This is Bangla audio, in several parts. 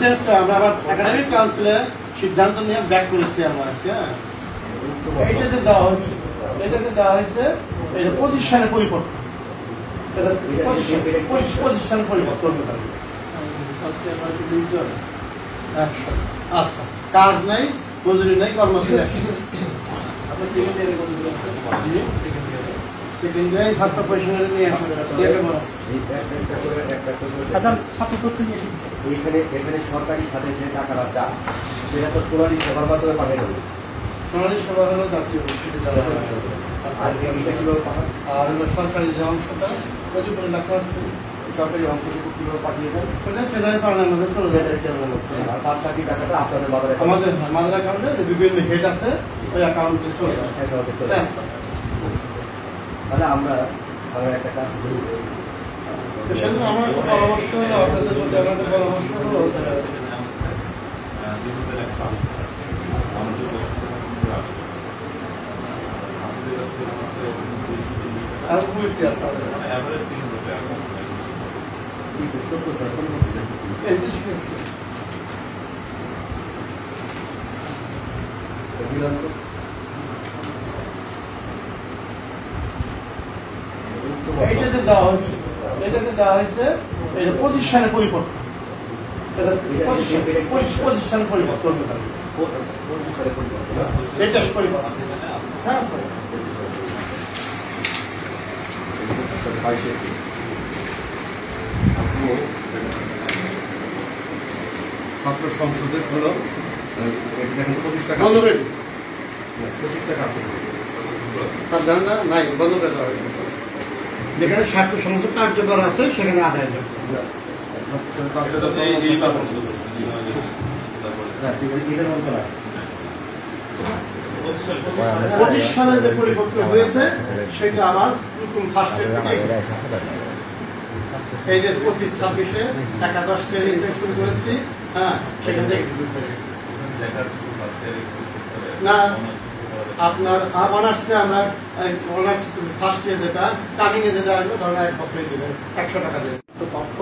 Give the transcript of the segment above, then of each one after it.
চেঞ্জ করে আমরা আবার একাডেমিক কাউন্সিলে সিদ্ধান্ত নিয়ে ব্যাক করেছি আমরা। এইটা যে দেওয়া হয়েছে, এটা প্রতিষ্ঠানের পরিবর্তন, প্রতিষ্ঠান পরিবর্তন। আচ্ছা, কাজ নাই, মজুরি নাই, কর্মচারী সেকেন্ড ইয়ারে ছাত্র পয়সা নিয়ে এখানে সরকারি খাতে যে টাকাটা যা সেটা তো সোনালী সেবার মাধ্যমে পাঠিয়ে দেবে। সোনালী সেবা হলো জাতীয় আর হলো সরকারি যে অংশটা ওই উপরে লেখা আছে, সরকারি অংশটুকু কিভাবে পাঠিয়ে দেন সেটা ট্রেজারি চালানোর মধ্যে চলে যায়। আর বাদ বাকি টাকাটা আপনাদের আমাদের অ্যাকাউন্টে বিভিন্ন হেড আছে, ওই অ্যাকাউন্টে চলে যায়। তাহলে আমরা একটা কাজ করি, সেজন্য আমার পরামর্শ হলো, আপনাদের প্রতি আমাদের পরামর্শ হলো এইটা যে দেওয়া হয়েছে, এটা প্রতিষ্ঠানের পরিবর্তন, প্রতিষ্ঠান পরিবর্তন, হ্যাঁ ছাত্র সংসদের হলো 25 টাকা আছে নাই, বন্ধ করে দেওয়া হয়েছে। যেখানে স্বার্থ সংসদ কার্যকর আছে সেখানে আদায় যাবে। প্রতিষ্ঠানে যে পরিবর্তন হয়েছে সেটা আমার ফার্স্ট এই যে 25-26-এ 11 শ্রেণীতে শুরু করেছি, হ্যাঁ সেখান থেকে না আপনার অনার্সে আমরা অনার্স ফার্স্ট ইয়ার যেটা কামিং এ যেটা আসবে ধরেন 1 বছরে দেবেন 100 টাকা দেবেন। তো তথ্য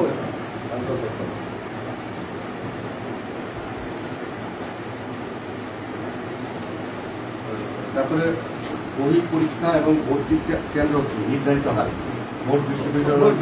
তারপরে বহি পরীক্ষা এবং ভর্তি কেন্দ্র নির্ধারিত হয় মোট বিশ্ববিদ্যালয়।